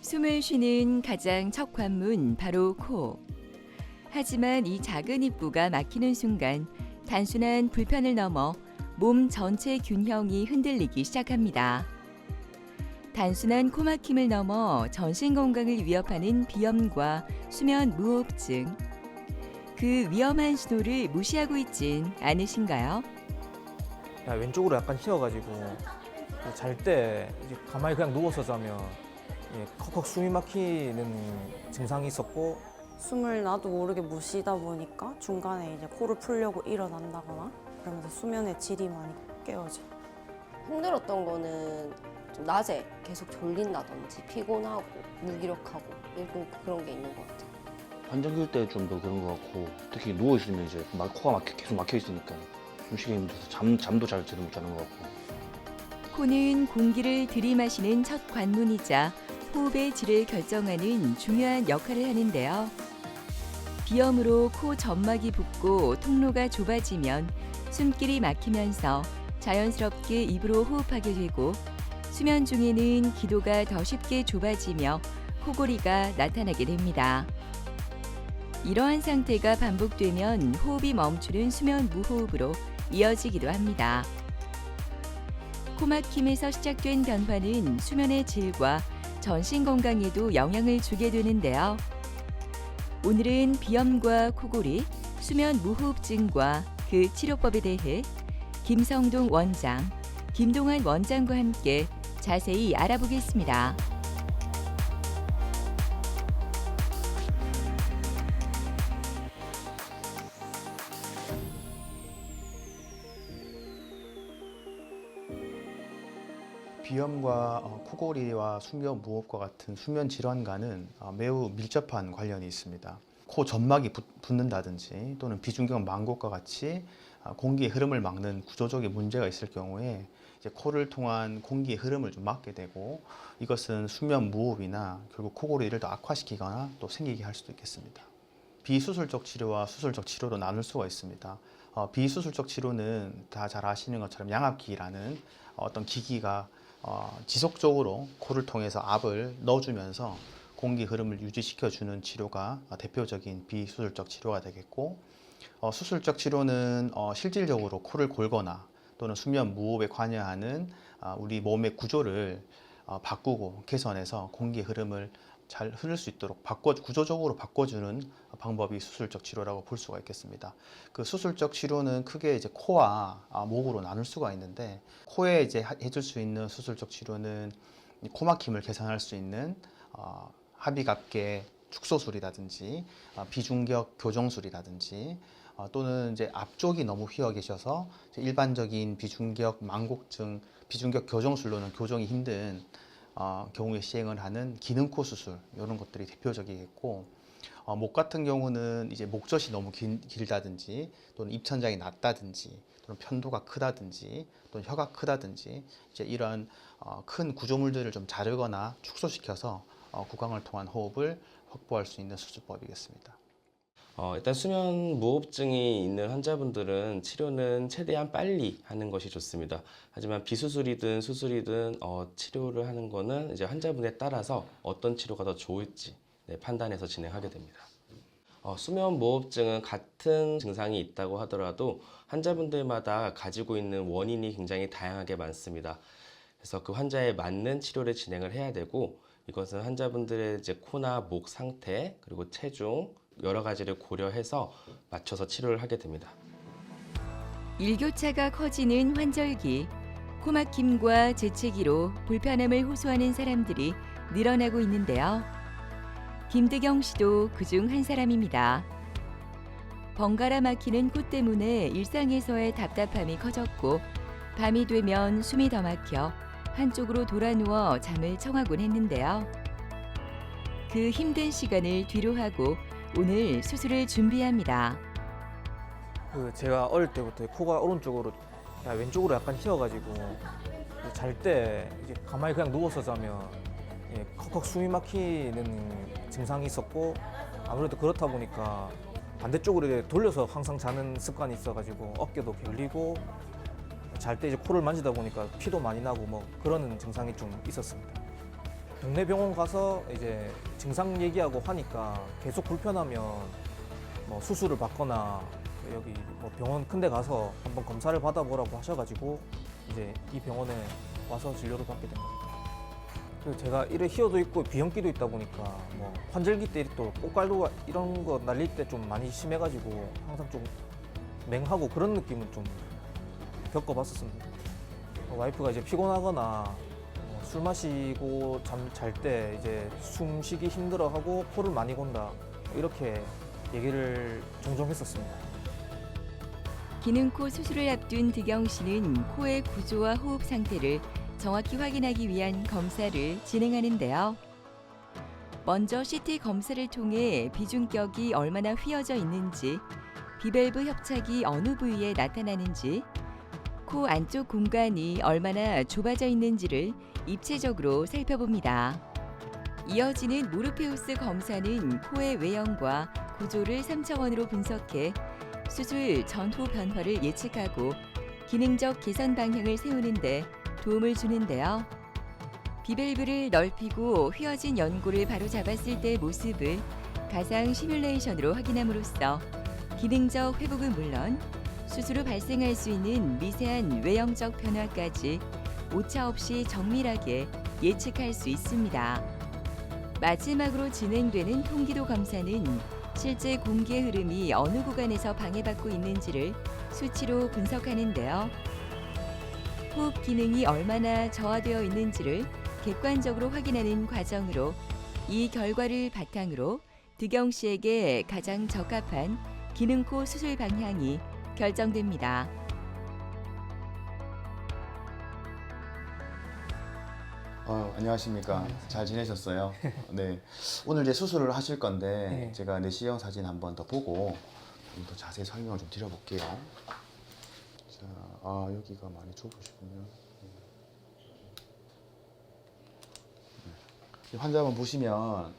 숨을 쉬는 가장 첫 관문 바로 코. 하지만 이 작은 입구가 막히는 순간 단순한 불편을 넘어 몸 전체 균형이 흔들리기 시작합니다. 단순한 코 막힘을 넘어 전신 건강을 위협하는 비염과 수면 무호흡증. 그 위험한 신호를 무시하고 있진 않으신가요? 왼쪽으로 약간 휘어가지고 잘 때 가만히 그냥 누워서 자면 컥컥 숨이 막히는 증상이 있었고, 숨을 나도 모르게 못 쉬다 보니까 중간에 이제 코를 풀려고 일어난다거나 그러면서 수면의 질이 많이 깨어져. 힘들었던 거는 좀 낮에 계속 졸린다든지 피곤하고 무기력하고 그런 게 있는 것 같아요. 환절기 때 좀 더 그런 것 같고, 특히 누워 있으면 이제 코가 계속 막혀 있으니까 숨쉬기 힘들어서 잠도 잘 제대로 못 자는 것 같고. 코는 공기를 들이마시는 첫 관문이자 호흡의 질을 결정하는 중요한 역할을 하는데요. 비염으로 코 점막이 붓고 통로가 좁아지면 숨길이 막히면서 자연스럽게 입으로 호흡하게 되고, 수면 중에는 기도가 더 쉽게 좁아지며 코골이가 나타나게 됩니다. 이러한 상태가 반복되면 호흡이 멈추는 수면 무호흡으로 이어지기도 합니다. 코막힘에서 시작된 변화는 수면의 질과 전신 건강에도 영향을 주게 되는데요. 오늘은 비염과 코골이, 수면 무호흡증과 그 치료법에 대해 김성동 원장, 김동환 원장과 함께 자세히 알아보겠습니다. 비염과 코골이와 수면 무호흡과 같은 수면 질환과는 매우 밀접한 관련이 있습니다. 코 점막이 붓는다든지 또는 비중격 망곡과 같이 공기의 흐름을 막는 구조적인 문제가 있을 경우에 이제 코를 통한 공기의 흐름을 좀 막게 되고, 이것은 수면 무호흡이나 결국 코골이를 더 악화시키거나 또 생기게 할 수도 있겠습니다. 비수술적 치료와 수술적 치료로 나눌 수가 있습니다. 비수술적 치료는 다 잘 아시는 것처럼 양압기라는 어떤 기기가 지속적으로 코를 통해서 압을 넣어주면서 공기 흐름을 유지시켜주는 치료가 대표적인 비수술적 치료가 되겠고, 수술적 치료는 실질적으로 코를 골거나 또는 수면 무호흡에 관여하는 우리 몸의 구조를 바꾸고 개선해서 공기 흐름을 잘 흐를 수 있도록 구조적으로 바꿔주는 방법이 수술적 치료라고 볼 수가 있겠습니다. 그 수술적 치료는 크게 이제 코와 목으로 나눌 수가 있는데, 코에 이제 해줄 수 있는 수술적 치료는 코막힘을 개선할 수 있는 합의갑계 축소술이라든지 비중격 교정술이라든지 또는 이제 앞쪽이 너무 휘어 계셔서 일반적인 비중격 망곡증, 비중격 교정술로는 교정이 힘든 경우에 시행을 하는 기능코 수술, 이런 것들이 대표적이겠고, 목 같은 경우는 이제 목젖이 너무 길다든지 또는 입천장이 낮다든지 또는 편도가 크다든지 또는 혀가 크다든지 이제 이런 큰 구조물들을 좀 자르거나 축소시켜서 구강을 통한 호흡을 확보할 수 있는 수술법이겠습니다. 일단 수면 무호흡증이 있는 환자분들은 치료는 최대한 빨리 하는 것이 좋습니다. 하지만 비수술이든 수술이든 치료를 하는 거는 이제 환자분에 따라서 어떤 치료가 더 좋을지 판단해서 진행하게 됩니다. 수면 무호흡증은 같은 증상이 있다고 하더라도 환자분들마다 가지고 있는 원인이 굉장히 다양하게 많습니다. 그래서 그 환자에 맞는 치료를 진행을 해야 되고, 이것은 환자분들의 이제 코나 목 상태 그리고 체중 여러 가지를 고려해서 맞춰서 치료를 하게 됩니다. 일교차가 커지는 환절기, 코막힘과 재채기로 불편함을 호소하는 사람들이 늘어나고 있는데요. 김득영 씨도 그중 한 사람입니다. 번갈아 막히는 코 때문에 일상에서의 답답함이 커졌고, 밤이 되면 숨이 더 막혀 한쪽으로 돌아 누워 잠을 청하곤 했는데요. 그 힘든 시간을 뒤로하고 오늘 수술을 준비합니다. 제가 어릴 때부터 코가 오른쪽으로 왼쪽으로 약간 휘어가지고 잘 때 가만히 그냥 누워서 자면 컥컥 숨이 막히는 증상이 있었고, 아무래도 그렇다 보니까 반대쪽으로 이렇게 돌려서 항상 자는 습관이 있어가지고 어깨도 결리고, 잘 때 이제 코를 만지다 보니까 피도 많이 나고 뭐 그런 증상이 좀 있었습니다. 동네 병원 가서 이제 증상 얘기하고 하니까 계속 불편하면 뭐 수술을 받거나 여기 뭐 병원 큰데 가서 한번 검사를 받아보라고 하셔가지고 이제 이 병원에 와서 진료를 받게 된 겁니다. 그리고 제가 이래 희어도 있고 비형기도 있다 보니까 뭐 환절기 때 또 꽃갈도 이런 거 날릴 때 좀 많이 심해가지고 항상 좀 맹하고 그런 느낌은 좀 겪어봤었습니다. 와이프가 이제 피곤하거나 술 마시고 잠 잘 때 이제 숨쉬기 힘들어하고 코를 많이 곤다 이렇게 얘기를 종종 했었습니다. 기능코 수술을 앞둔 득영 씨는 코의 구조와 호흡 상태를 정확히 확인하기 위한 검사를 진행하는데요. 먼저 CT 검사를 통해 비중격이 얼마나 휘어져 있는지, 비밸브 협착이 어느 부위에 나타나는지, 코 안쪽 공간이 얼마나 좁아져 있는지를 입체적으로 살펴봅니다. 이어지는 모르페우스 검사는 코의 외형과 구조를 3차원으로 분석해 수술 전후 변화를 예측하고 기능적 개선 방향을 세우는 데 도움을 주는데요. 비밸브를 넓히고 휘어진 연골을 바로잡았을 때의 모습을 가상 시뮬레이션으로 확인함으로써 기능적 회복은 물론 수술 후 발생할 수 있는 미세한 외형적 변화까지 오차 없이 정밀하게 예측할 수 있습니다. 마지막으로 진행되는 통기도 검사는 실제 공기의 흐름이 어느 구간에서 방해받고 있는지를 수치로 분석하는데요. 호흡 기능이 얼마나 저하되어 있는지를 객관적으로 확인하는 과정으로 이 결과를 바탕으로 득영 씨에게 가장 적합한 기능코 수술 방향이 결정됩니다. 안녕하십니까. 잘 지내셨어요? 네. 오늘 이제 수술을 하실 건데 네. 제가 내시경 사진 한 번 더 보고 좀 더 자세히 설명을 좀 드려볼게요. 자, 여기가 많이 좁으시군요. 네. 환자분 보시면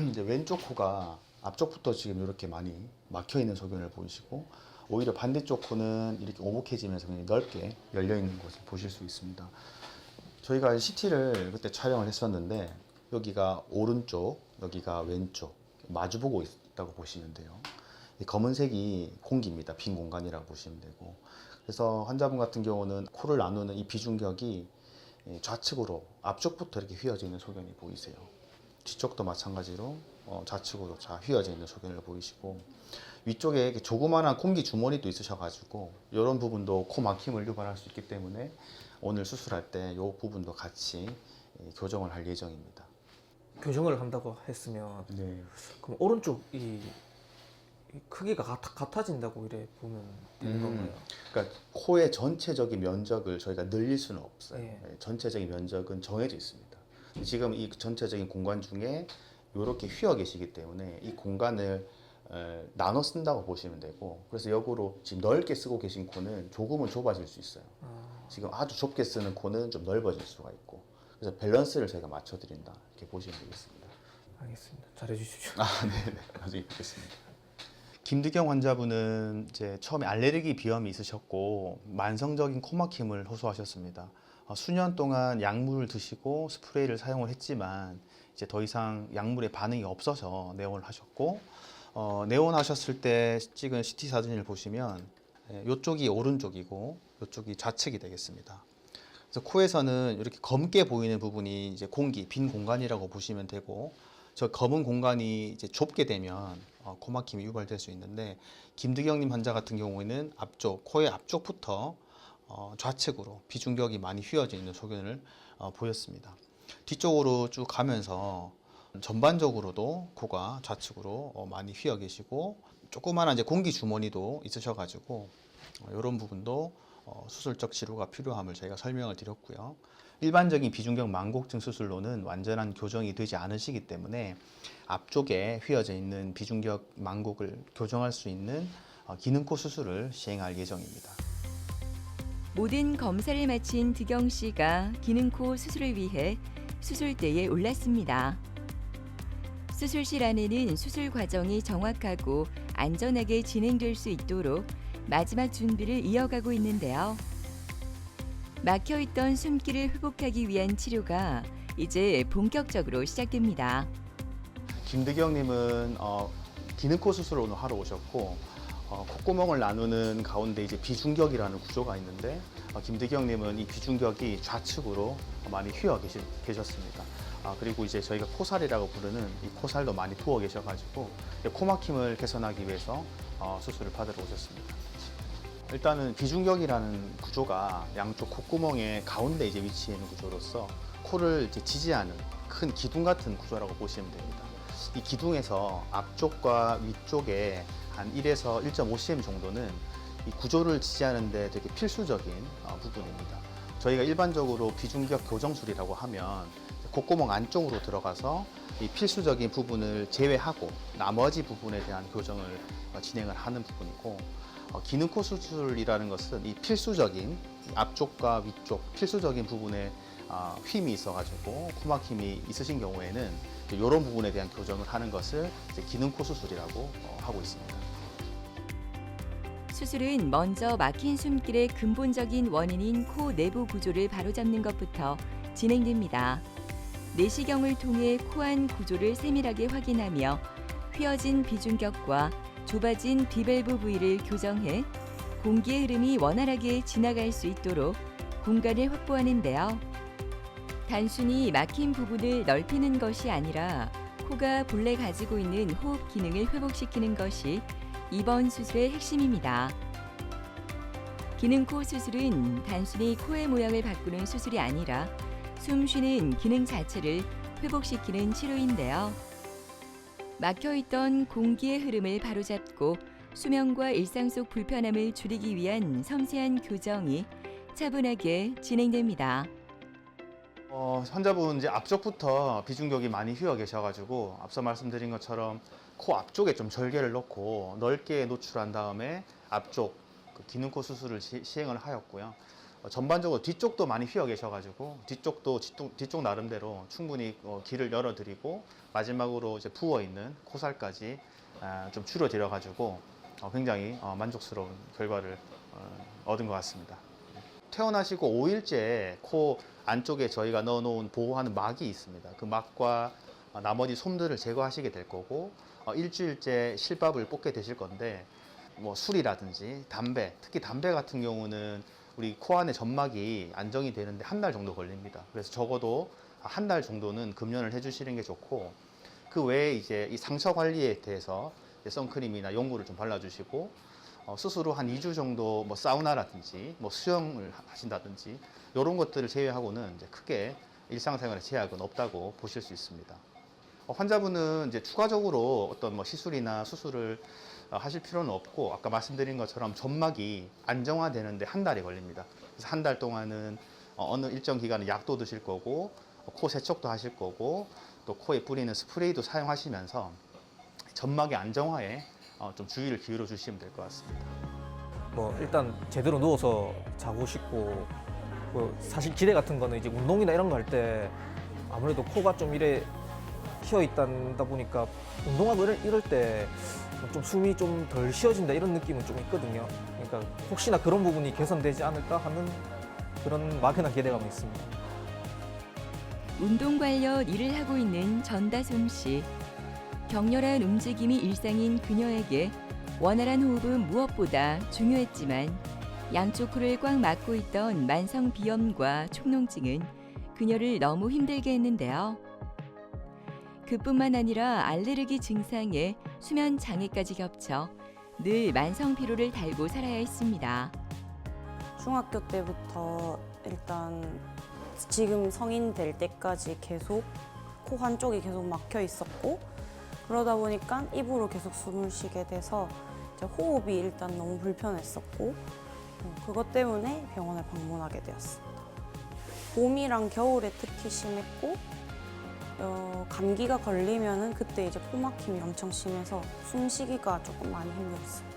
이제 왼쪽 코가 앞쪽부터 지금 이렇게 많이 막혀 있는 소견을 보이시고 오히려 반대쪽 코는 이렇게 오목해지면서 굉장히 넓게 열려 있는 것을 보실 수 있습니다. 저희가 CT를 그때 촬영을 했었는데 여기가 오른쪽, 여기가 왼쪽 마주보고 있다고 보시면 돼요. 이 검은색이 공기입니다. 빈 공간이라고 보시면 되고 그래서 환자분 같은 경우는 코를 나누는 이 비중격이 좌측으로 앞쪽부터 이렇게 휘어져 있는 소견이 보이세요. 뒤쪽도 마찬가지로 좌측으로 휘어져 있는 소견을 보이시고 위쪽에 이렇게 조그마한 공기 주머니도 있으셔가지고 이런 부분도 코 막힘을 유발할 수 있기 때문에 오늘 수술할 때 이 부분도 같이 교정을 할 예정입니다. 교정을 한다고 했으면 네. 그럼 오른쪽 이 크기가 같아진다고 이래 보면 되는 건가요? 그러니까 코의 전체적인 면적을 저희가 늘릴 수는 없어요. 예. 전체적인 면적은 정해져 있습니다. 지금 이 전체적인 공간 중에 이렇게 휘어 계시기 때문에 이 공간을 나눠 쓴다고 보시면 되고 그래서 역으로 지금 넓게 쓰고 계신 코는 조금은 좁아질 수 있어요. 지금 아주 좁게 쓰는 코는 좀 넓어질 수가 있고 그래서 밸런스를 저희가 맞춰드린다 이렇게 보시면 되겠습니다. 알겠습니다. 잘해주십시오. 네네. 나중에 뵙겠습니다. 김득영 환자분은 이제 처음에 알레르기 비염이 있으셨고 만성적인 코막힘을 호소하셨습니다. 수년 동안 약물을 드시고 스프레이를 사용을 했지만 이제 더 이상 약물에 반응이 없어서 내원을 하셨고 내원하셨을 때 찍은 CT 사진을 보시면 이쪽이 오른쪽이고 이쪽이 좌측이 되겠습니다. 그래서 코에서는 이렇게 검게 보이는 부분이 이제 공기, 빈 공간이라고 보시면 되고 저 검은 공간이 이제 좁게 되면 코막힘이 유발될 수 있는데 김득영님 환자 같은 경우에는 앞쪽, 코의 앞쪽부터 좌측으로 비중격이 많이 휘어져 있는 소견을 보였습니다. 뒤쪽으로 쭉 가면서 전반적으로도 코가 좌측으로 많이 휘어 계시고 조그마한 이제 공기 주머니도 있으셔가지고 이런 부분도 수술적 치료가 필요함을 저희가 설명을 드렸고요. 일반적인 비중격 망곡증 수술로는 완전한 교정이 되지 않으시기 때문에 앞쪽에 휘어져 있는 비중격 망곡을 교정할 수 있는 기능코 수술을 시행할 예정입니다. 모든 검사를 마친 득영 씨가 기능코 수술을 위해 수술대에 올랐습니다. 수술실 안에는 수술 과정이 정확하고 안전하게 진행될 수 있도록 마지막 준비를 이어가고 있는데요. 막혀있던 숨기를 회복하기 위한 치료가 이제 본격적으로 시작됩니다. 김득영님은 기능코 수술을 오늘 하러 오셨고 콧구멍을 나누는 가운데 이제 비중격이라는 구조가 있는데 김득영님은 이 비중격이 좌측으로 많이 휘어 계셨습니다. 그리고 이제 저희가 코살이라고 부르는 이 코살도 많이 부어 계셔가지고 코막힘을 개선하기 위해서 수술을 받으러 오셨습니다. 일단은 비중격이라는 구조가 양쪽 콧구멍의 가운데 이제 위치해 있는 구조로서 코를 이제 지지하는 큰 기둥 같은 구조라고 보시면 됩니다. 이 기둥에서 앞쪽과 위쪽에 한 1에서 1.5cm 정도는 이 구조를 지지하는데 되게 필수적인 부분입니다. 저희가 일반적으로 비중격 교정술이라고 하면 콧구멍 안쪽으로 들어가서 이 필수적인 부분을 제외하고 나머지 부분에 대한 교정을 진행을 하는 부분이고 기능코 수술이라는 것은 이 필수적인 앞쪽과 위쪽 필수적인 부분에 휨이 있어가지고 코막힘이 있으신 경우에는 이런 부분에 대한 교정을 하는 것을 이제 기능코 수술이라고 하고 있습니다. 수술은 먼저 막힌 숨길의 근본적인 원인인 코 내부 구조를 바로잡는 것부터 진행됩니다. 내시경을 통해 코 안 구조를 세밀하게 확인하며 휘어진 비중격과 좁아진 비밸브 부위를 교정해 공기의 흐름이 원활하게 지나갈 수 있도록 공간을 확보하는데요. 단순히 막힌 부분을 넓히는 것이 아니라 코가 본래 가지고 있는 호흡 기능을 회복시키는 것이 이번 수술의 핵심입니다. 기능코 수술은 단순히 코의 모양을 바꾸는 수술이 아니라 숨 쉬는 기능 자체를 회복시키는 치료인데요. 막혀있던 공기의 흐름을 바로잡고 수면과 일상 속 불편함을 줄이기 위한 섬세한 교정이 차분하게 진행됩니다. 환자분 이제 앞쪽부터 비중격이 많이 휘어 계셔가지고 앞서 말씀드린 것처럼 코 앞쪽에 좀 절개를 넣고 넓게 노출한 다음에 앞쪽 그 기능코 수술을 시행을 하였고요. 전반적으로 뒤쪽도 많이 휘어 계셔가지고 뒤쪽 나름대로 충분히 길을 열어드리고 마지막으로 이제 부어 있는 코살까지 좀 줄여드려가지고 굉장히 만족스러운 결과를 얻은 것 같습니다. 퇴원하시고 5일째 코 안쪽에 저희가 넣어놓은 보호하는 막이 있습니다. 그 막과 나머지 솜들을 제거하시게 될 거고 일주일째 실밥을 뽑게 되실 건데 뭐 술이라든지 담배, 특히 담배 같은 경우는 우리 코 안에 점막이 안정이 되는데 한 달 정도 걸립니다. 그래서 적어도 한 달 정도는 금연을 해주시는 게 좋고 그 외에 이제 이 상처 관리에 대해서 선크림이나 용구를 좀 발라주시고 수술 후 한 2주 정도 뭐 사우나라든지 뭐 수영을 하신다든지 이런 것들을 제외하고는 이제 크게 일상생활에 제약은 없다고 보실 수 있습니다. 환자분은 이제 추가적으로 어떤 뭐 시술이나 수술을 하실 필요는 없고 아까 말씀드린 것처럼 점막이 안정화되는데 한 달이 걸립니다. 그래서 한 달 동안은 어느 일정 기간은 약도 드실 거고 코 세척도 하실 거고 또 코에 뿌리는 스프레이도 사용하시면서 점막의 안정화에 좀 주의를 기울여 주시면 될 것 같습니다. 뭐 일단 제대로 누워서 자고 싶고 사실 기대 같은 거는 이제 운동이나 이런 거 할 때 아무래도 코가 좀 이래 휘어 있다 보니까 운동하고 이럴 때 좀 숨이 좀 덜 쉬어진다 이런 느낌은 좀 있거든요. 그러니까 혹시나 그런 부분이 개선되지 않을까 하는 그런 막연한 기대감이 있습니다. 운동 관련 일을 하고 있는 전다솜 씨. 격렬한 움직임이 일상인 그녀에게 원활한 호흡은 무엇보다 중요했지만 양쪽 코를 꽉 막고 있던 만성 비염과 촉농증은 그녀를 너무 힘들게 했는데요. 그뿐만 아니라 알레르기 증상에 수면 장애까지 겹쳐 늘 만성 피로를 달고 살아야 했습니다. 중학교 때부터 일단 지금 성인 될 때까지 계속 코 한쪽이 계속 막혀 있었고 그러다 보니까 입으로 계속 숨을 쉬게 돼서 이제 호흡이 일단 너무 불편했었고 그것 때문에 병원을 방문하게 되었습니다. 봄이랑 겨울에 특히 심했고 감기가 걸리면은 그때 이제 코막힘이 엄청 심해서 숨쉬기가 조금 많이 힘들었어요.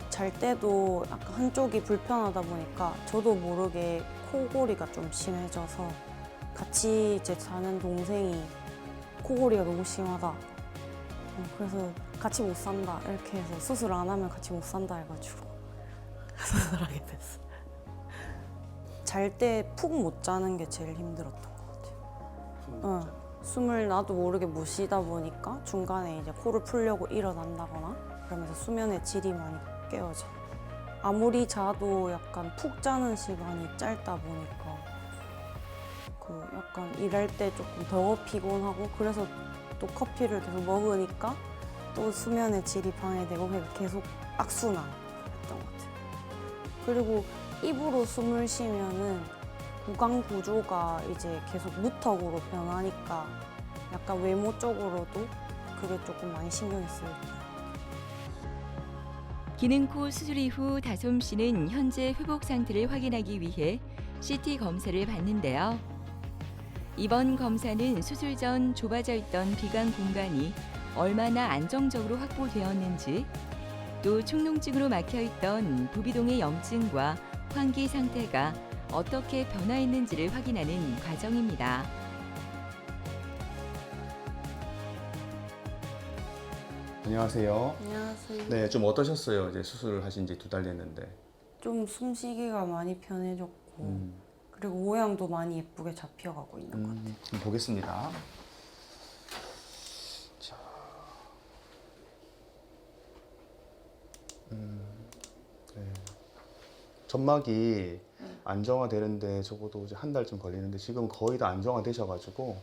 잘 때도 약간 한쪽이 불편하다 보니까 저도 모르게 코골이가 좀 심해져서 같이 이제 사는 동생이 코골이가 너무 심하다. 그래서 같이 못 산다 이렇게 해서 수술 안 하면 같이 못 산다 해가지고 수술하게 됐어요. 잘 때 푹 못 자는 게 제일 힘들었던 것 같아요. 숨을 나도 모르게 못 쉬다 보니까 중간에 이제 코를 풀려고 일어난다거나 그러면서 수면의 질이 많이 깨어져. 아무리 자도 약간 푹 자는 시간이 짧다 보니까 그 약간 일할 때 조금 더 피곤하고 그래서 또 커피를 계속 먹으니까 또 수면의 질이 방해되고 계속 악순환이었던 것 같아요. 그리고 입으로 숨을 쉬면은 구강 구조가 이제 계속 무턱으로 변하니까 약간 외모 쪽으로도 그게 조금 많이 신경이 쓰여요. 기능코 수술 이후 다솜 씨는 현재 회복 상태를 확인하기 위해 CT 검사를 받는데요. 이번 검사는 수술 전 좁아져 있던 비강 공간이 얼마나 안정적으로 확보되었는지, 또 축농증으로 막혀있던 부비동의 염증과 환기 상태가 어떻게 변화했는지를 확인하는 과정입니다. 안녕하세요. 안녕하세요. 네, 좀 어떠셨어요? 이제 수술을 하신 지 2달 됐는데. 좀 숨쉬기가 많이 편해졌고 음. 그리고 모양도 많이 예쁘게 잡혀가고 있는 것 같아요. 좀 보겠습니다. 자, 네. 점막이 안정화되는데 적어도 이제 한 달쯤 걸리는데 지금 거의 다 안정화되셔가지고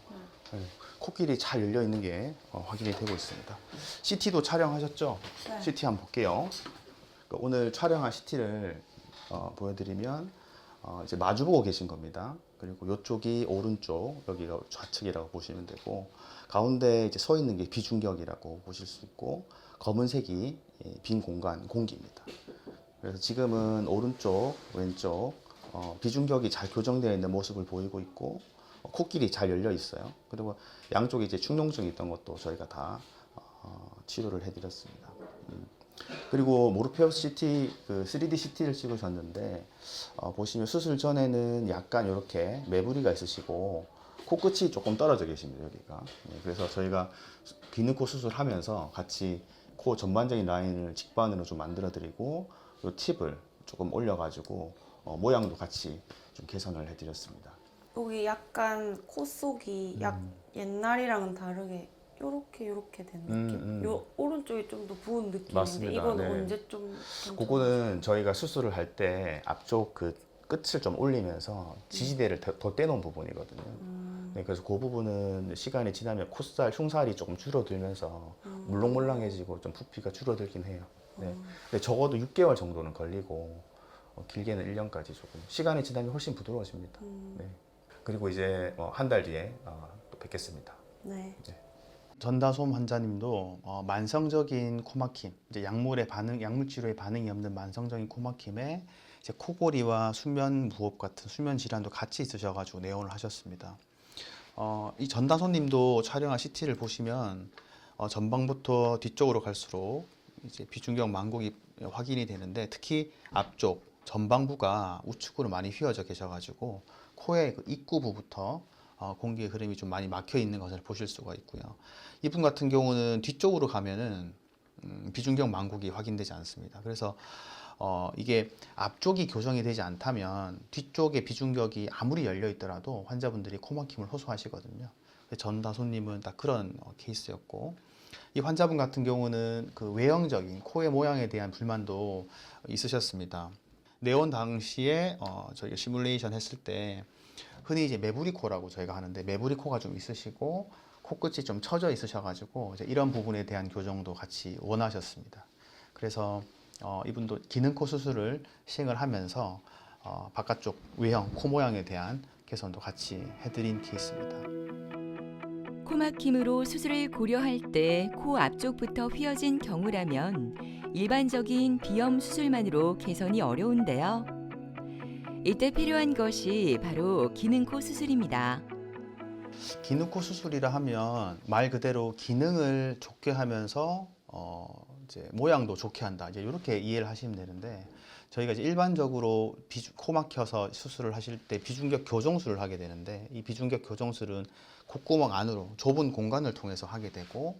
네, 코끼리 잘 열려 있는 게 확인이 되고 있습니다. CT도 촬영하셨죠? 네. CT 한번 볼게요. 그러니까 오늘 촬영한 CT를 보여드리면 이제 마주보고 계신 겁니다. 그리고 이쪽이 오른쪽, 여기가 좌측이라고 보시면 되고 가운데 이제 서 있는 게 비중격이라고 보실 수 있고 검은색이 빈 공간, 공기입니다. 그래서 지금은 오른쪽, 왼쪽 비중격이 잘 교정되어 있는 모습을 보이고 있고 코끼리 잘 열려 있어요. 그리고 양쪽에 이제 축농증이 있던 것도 저희가 다 치료를 해드렸습니다. 그리고 모르페우스 CT, 그 3D CT를 찍으셨는데 보시면 수술 전에는 약간 이렇게 매부리가 있으시고 코끝이 조금 떨어져 계십니다. 여기가. 그래서 저희가 비누코 수술하면서 같이 코 전반적인 라인을 직반으로 좀 만들어드리고 이 팁을 조금 올려가지고 모양도 같이 좀 개선을 해드렸습니다. 여기 약간 코 속이 옛날이랑은 다르게 요렇게 된 느낌? 요 오른쪽이 좀 더 부은 느낌인데 맞습니다. 이건 네. 언제 좀 그거는 저희가 수술을 할 때 앞쪽 그 끝을 좀 올리면서 지지대를 더 떼놓은 부분이거든요. 네, 그래서 그 부분은 시간이 지나면 콧살, 흉살이 조금 줄어들면서 물렁물렁해지고 좀 부피가 줄어들긴 해요. 네. 근데 적어도 6개월 정도는 걸리고 길게는 1년까지 조금 시간이 지나면 훨씬 부드러워집니다. 네. 그리고 이제 한 달 뒤에 또 뵙겠습니다. 네. 전다솜 환자님도 만성적인 코막힘, 이제 약물의 반응, 약물 치료에 반응이 없는 만성적인 코막힘에 이제 코골이와 수면 무호흡 같은 수면 질환도 같이 있으셔가지고 내원을 하셨습니다. 이 전다솜님도 촬영한 CT를 보시면 전방부터 뒤쪽으로 갈수록 이제 비중격 망곡이 확인이 되는데 특히 앞쪽 전방부가 우측으로 많이 휘어져 계셔가지고 코의 그 입구부부터 공기의 흐름이 좀 많이 막혀 있는 것을 보실 수가 있고요. 이분 같은 경우는 뒤쪽으로 가면은 비중격 망곡이 확인되지 않습니다. 그래서 이게 앞쪽이 교정이 되지 않다면 뒤쪽에 비중격이 아무리 열려 있더라도 환자분들이 코막힘을 호소하시거든요. 전다솜님은 딱 그런 케이스였고 이 환자분 같은 경우는 그 외형적인 코의 모양에 대한 불만도 있으셨습니다. 내원 당시에 저희가 시뮬레이션 했을 때 흔히 이제 매부리코라고 저희가 하는데 매부리코가 좀 있으시고 코끝이 좀 처져 있으셔가지고 이제 이런 부분에 대한 교정도 같이 원하셨습니다. 그래서 이분도 기능코 수술을 시행을 하면서 바깥쪽 외형, 코 모양에 대한 개선도 같이 해드린 케이스입니다. 코막힘으로 수술을 고려할 때 코 앞쪽부터 휘어진 경우라면 일반적인 비염 수술만으로 개선이 어려운데요. 이때 필요한 것이 바로 기능코 수술입니다. 기능코 수술이라 하면 말 그대로 기능을 좋게 하면서 이제 모양도 좋게 한다. 이제 이렇게 이해를 하시면 되는데 저희가 이제 일반적으로 코 막혀서 수술을 하실 때 비중격 교정술을 하게 되는데 이 비중격 교정술은 콧구멍 안으로 좁은 공간을 통해서 하게 되고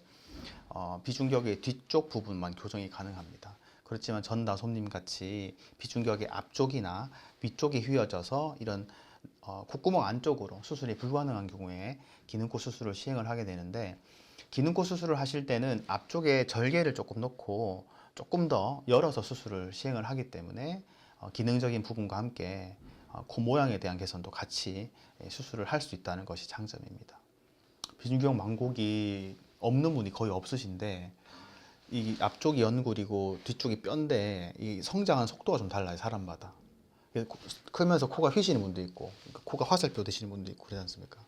비중격의 뒤쪽 부분만 교정이 가능합니다. 그렇지만 전다솜님 같이 비중격의 앞쪽이나 위쪽이 휘어져서 이런 콧구멍 안쪽으로 수술이 불가능한 경우에 기능코 수술을 시행을 하게 되는데, 기능코 수술을 하실 때는 앞쪽에 절개를 조금 넣고 조금 더 열어서 수술을 시행을 하기 때문에 기능적인 부분과 함께 코 모양에 대한 개선도 같이 수술을 할 수 있다는 것이 장점입니다. 비중격 망곡이 없는 분이 거의 없으신데, 이 앞쪽이 연골이고 뒤쪽이 뼈인데 이 성장하는 속도가 좀 달라요, 사람마다. 크면서 코가 휘시는 분도 있고, 코가 화살표 되시는 분도 있고 그러지 않습니까?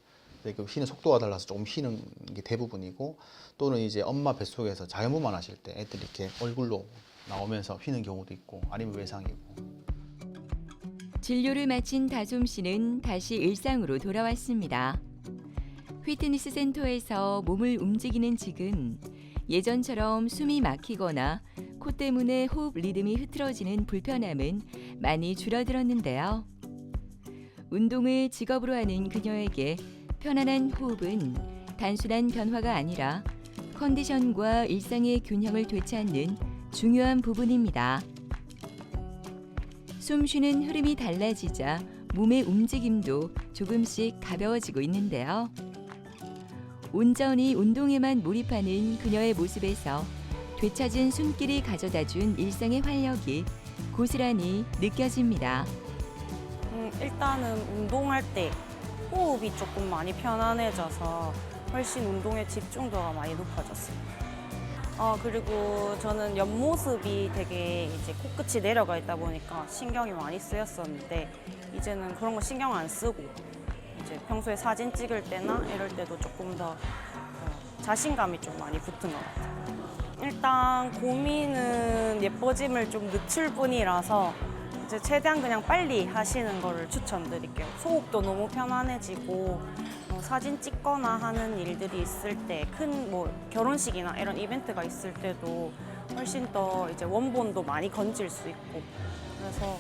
그 휘는 속도가 달라서 조금 휘는 게 대부분이고, 또는 이제 엄마 뱃속에서 자연분만 하실 때 애들이 이렇게 얼굴로 나오면서 휘는 경우도 있고, 아니면 외상이고. 진료를 마친 다솜 씨는 다시 일상으로 돌아왔습니다. 피트니스 센터에서 몸을 움직이는 지금 예전처럼 숨이 막히거나 코 때문에 호흡 리듬이 흐트러지는 불편함은 많이 줄어들었는데요. 운동을 직업으로 하는 그녀에게 편안한 호흡은 단순한 변화가 아니라 컨디션과 일상의 균형을 되찾는 중요한 부분입니다. 숨 쉬는 흐름이 달라지자 몸의 움직임도 조금씩 가벼워지고 있는데요. 온전히 운동에만 몰입하는 그녀의 모습에서 되찾은 숨길이 가져다준 일상의 활력이 고스란히 느껴집니다. 일단은 운동할 때 호흡이 조금 많이 편안해져서 훨씬 운동에 집중도가 많이 높아졌습니다. 그리고 저는 옆모습이 되게 이제 코끝이 내려가 있다 보니까 신경이 많이 쓰였었는데, 이제는 그런 거 신경 안 쓰고 이제 평소에 사진 찍을 때나 이럴 때도 조금 더 자신감이 좀 많이 붙은 것 같아요. 일단 고민은 예뻐짐을 좀 늦출 뿐이라서 이제 최대한 그냥 빨리 하시는 거를 추천드릴게요. 소흡도 너무 편안해지고 사진 찍거나 하는 일들이 있을 때, 큰 뭐 결혼식이나 이런 이벤트가 있을 때도 훨씬 더 이제 원본도 많이 건질 수 있고, 그래서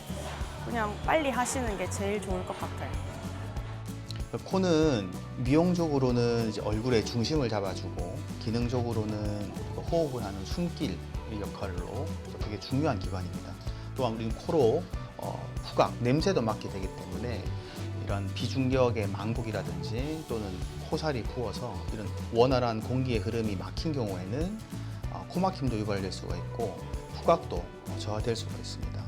그냥 빨리 하시는 게 제일 좋을 것 같아요. 코는 미용적으로는 이제 얼굴의 중심을 잡아주고, 기능적으로는 호흡을 하는 숨길 역할로 되게 중요한 기관입니다. 또한 우리는 코로 후각, 냄새도 맡게 되기 때문에 이런 비중격의 망곡이라든지 또는 코살이 부어서 이런 원활한 공기의 흐름이 막힌 경우에는 코막힘도 유발될 수가 있고 후각도 저하될 수가 있습니다.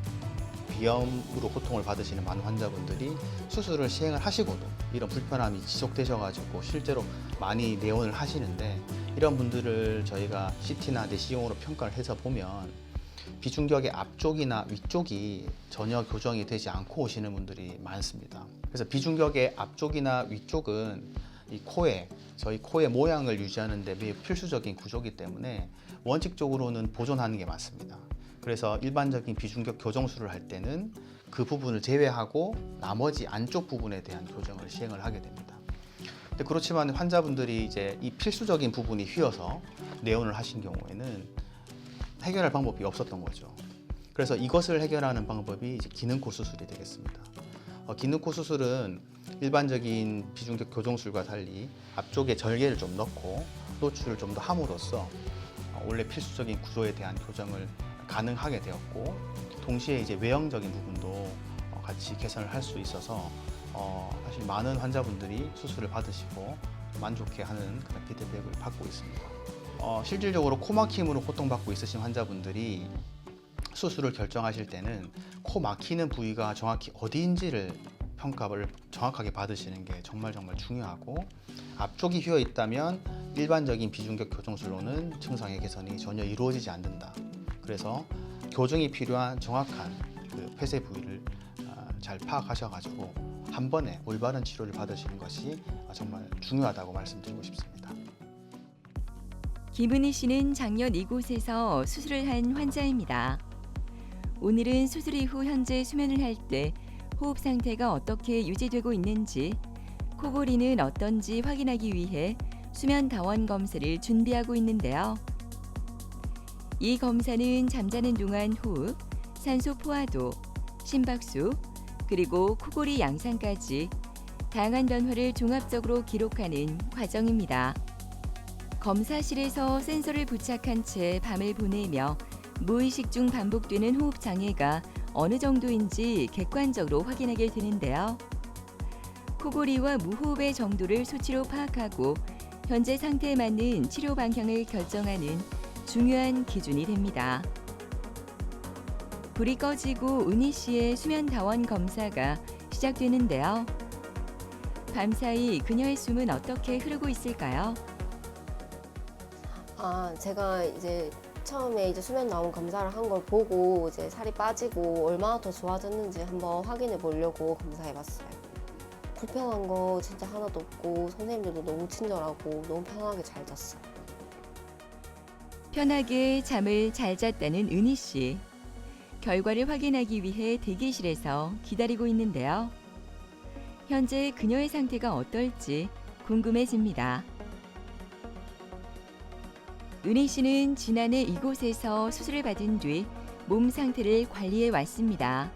비염으로 고통을 받으시는 많은 환자분들이 수술을 시행을 하시고도 이런 불편함이 지속되셔가지고 실제로 많이 내원을 하시는데, 이런 분들을 저희가 CT나 내시경으로 평가를 해서 보면 비중격의 앞쪽이나 위쪽이 전혀 교정이 되지 않고 오시는 분들이 많습니다. 그래서 비중격의 앞쪽이나 위쪽은 이 저희 코의 모양을 유지하는 데 매우 필수적인 구조이기 때문에 원칙적으로는 보존하는 게 맞습니다. 그래서 일반적인 비중격 교정술을 할 때는 그 부분을 제외하고 나머지 안쪽 부분에 대한 교정을 시행을 하게 됩니다. 근데 그렇지만 환자분들이 이제 이 필수적인 부분이 휘어서 내원을 하신 경우에는 해결할 방법이 없었던 거죠. 그래서 이것을 해결하는 방법이 이제 기능코 수술이 되겠습니다. 기능코 수술은 일반적인 비중격 교정술과 달리 앞쪽에 절개를 좀 넣고 노출을 좀 더 함으로써 원래 필수적인 구조에 대한 교정을 가능하게 되었고, 동시에 이제 외형적인 부분도 같이 개선을 할 수 있어서 사실 많은 환자분들이 수술을 받으시고 만족해 하는 그런 피드백을 받고 있습니다. 실질적으로 코막힘으로 고통받고 있으신 환자분들이 수술을 결정하실 때는 코 막히는 부위가 정확히 어디인지를 평가를 정확하게 받으시는 게 정말 중요하고, 앞쪽이 휘어 있다면 일반적인 비중격 교정술로는 증상의 개선이 전혀 이루어지지 않는다. 그래서 교정이 필요한 정확한 그 폐쇄 부위를 잘 파악하셔가지고 한 번에 올바른 치료를 받으시는 것이 정말 중요하다고 말씀드리고 싶습니다. 김은희 씨는 작년 이곳에서 수술을 한 환자입니다. 오늘은 수술 이후 현재 수면을 할 때 호흡 상태가 어떻게 유지되고 있는지, 코골이는 어떤지 확인하기 위해 수면 다원 검사를 준비하고 있는데요. 이 검사는 잠자는 동안 호흡, 산소 포화도, 심박수, 그리고 코골이 양상까지 다양한 변화를 종합적으로 기록하는 과정입니다. 검사실에서 센서를 부착한 채 밤을 보내며 무의식 중 반복되는 호흡 장애가 어느 정도인지 객관적으로 확인하게 되는데요. 코골이와 무호흡의 정도를 수치로 파악하고 현재 상태에 맞는 치료 방향을 결정하는 중요한 기준이 됩니다. 불이 꺼지고 은희 씨의 수면 다원 검사가 시작되는데요. 밤사이 그녀의 숨은 어떻게 흐르고 있을까요? 제가 이제 처음에 이제 수면 나온 검사를 한 걸 보고 이제 살이 빠지고 얼마나 더 좋아졌는지 한번 확인해 보려고 검사해 봤어요. 불편한 거 진짜 하나도 없고 선생님들도 너무 친절하고 너무 편하게 잘 잤어요. 편하게 잠을 잘 잤다는 은희 씨. 결과를 확인하기 위해 대기실에서 기다리고 있는데요. 현재 그녀의 상태가 어떨지 궁금해집니다. 은희 씨는 지난해 이곳에서 수술을 받은 뒤 몸 상태를 관리해 왔습니다.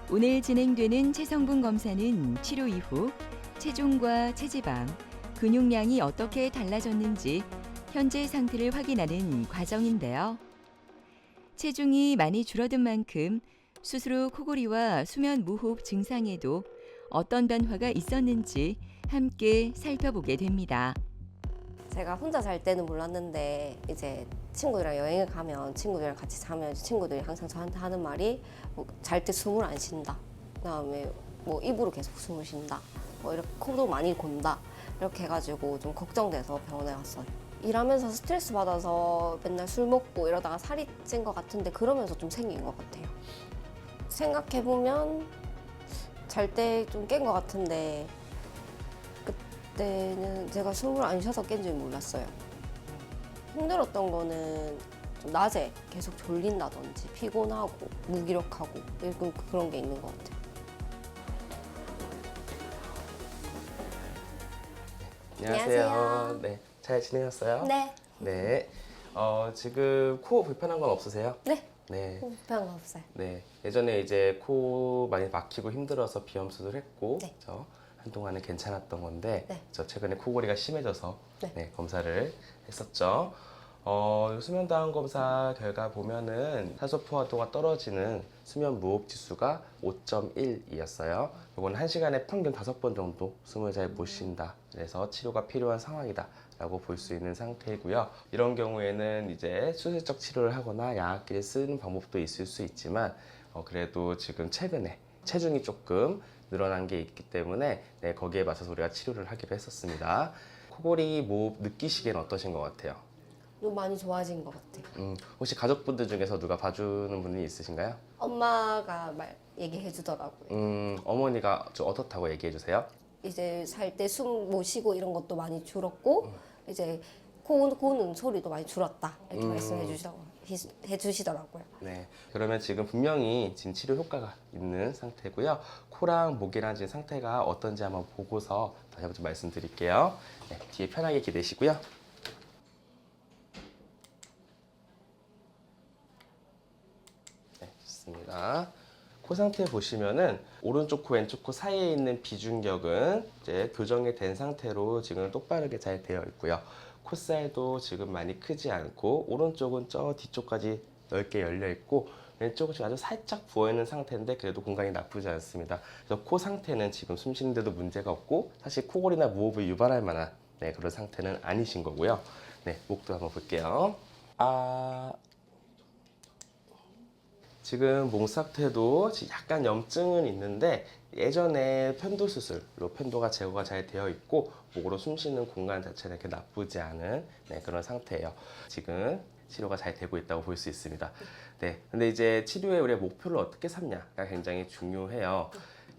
오늘 진행되는 체성분 검사는 치료 이후 체중과 체지방, 근육량이 어떻게 달라졌는지 현재 상태를 확인하는 과정인데요. 체중이 많이 줄어든 만큼 수술 후 코골이와 수면 무호흡 증상에도 어떤 변화가 있었는지 함께 살펴보게 됩니다. 제가 혼자 잘 때는 몰랐는데 이제 친구들이랑 여행을 가면 친구들이랑 같이 자면 이제 친구들이 항상 저한테 하는 말이 잘 때 숨을 안 쉰다. 그다음에 입으로 계속 숨을 쉰다. 이렇게 코도 많이 곤다. 이렇게 해가지고 좀 걱정돼서 병원에 갔어요. 일하면서 스트레스 받아서 맨날 술 먹고 이러다가 살이 찐 것 같은데 그러면서 좀 생긴 것 같아요. 생각해보면 잘 때 좀 깬 것 같은데 그때는 제가 숨을 안 쉬어서 깬 줄 몰랐어요. 힘들었던 거는 좀 낮에 계속 졸린다든지 피곤하고 무기력하고 그런 게 있는 것 같아요. 안녕하세요. 네, 잘 지내셨어요? 네. 네. 지금 코 불편한 건 없으세요? 네. 네. 불편한 거 없어요. 네. 예전에 이제 코 많이 막히고 힘들어서 비염 수술했고, 네. 한동안은 괜찮았던 건데, 네. 저 최근에 코골이가 심해져서 네. 검사를 했었죠. 수면 다운 검사 결과 보면은 산소 포화도가 떨어지는 수면 무호흡 지수가 5.1이었어요. 이건 1시간에 평균 5번 정도 숨을 잘 못 쉰다. 그래서 치료가 필요한 상황이다. 라고 볼 수 있는 상태이고요. 이런 경우에는 이제 수술적 치료를 하거나 양압기를 쓰는 방법도 있을 수 있지만 그래도 지금 최근에 체중이 조금 늘어난 게 있기 때문에 거기에 맞춰서 우리가 치료를 하기로 했었습니다. 코골이 무호흡 느끼시기엔 어떠신 것 같아요? 좀 많이 좋아진 것 같아요. 혹시 가족분들 중에서 누가 봐주는 분이 있으신가요? 엄마가 얘기해 주더라고요. 어머니가 좀 어떻다고 얘기해 주세요? 이제 살 때 숨 못 쉬고 이런 것도 많이 줄었고 이제 코 고는 소리도 많이 줄었다 이렇게 말씀해 주시더라고요. 네, 그러면 지금 분명히 지금 치료 효과가 있는 상태고요. 코랑 목이랑 지금 상태가 어떤지 한번 보고서 다시 한번 좀 말씀드릴게요. 네, 뒤에 편하게 기대시고요. 네, 좋습니다. 코 상태 보시면은 오른쪽 코, 왼쪽 코 사이에 있는 비중격은 이제 교정이 된 상태로 지금 똑바르게 잘 되어 있고요. 콧살도 지금 많이 크지 않고 오른쪽은 저 뒤쪽까지 넓게 열려 있고 왼쪽은 지금 아주 살짝 부어 있는 상태인데 그래도 공간이 나쁘지 않습니다. 그래서 코 상태는 지금 숨 쉬는데도 문제가 없고 사실 코골이나 무호흡을 유발할 만한 그런 상태는 아니신 거고요. 네, 목도 한번 볼게요. 지금 목 상태도 약간 염증은 있는데 예전에 편도 수술로 편도가 제거가 잘 되어 있고 목으로 숨 쉬는 공간 자체는 이렇게 나쁘지 않은 그런 상태예요. 지금 치료가 잘 되고 있다고 볼 수 있습니다. 네, 근데 이제 치료의 우리의 목표를 어떻게 삼냐가 굉장히 중요해요.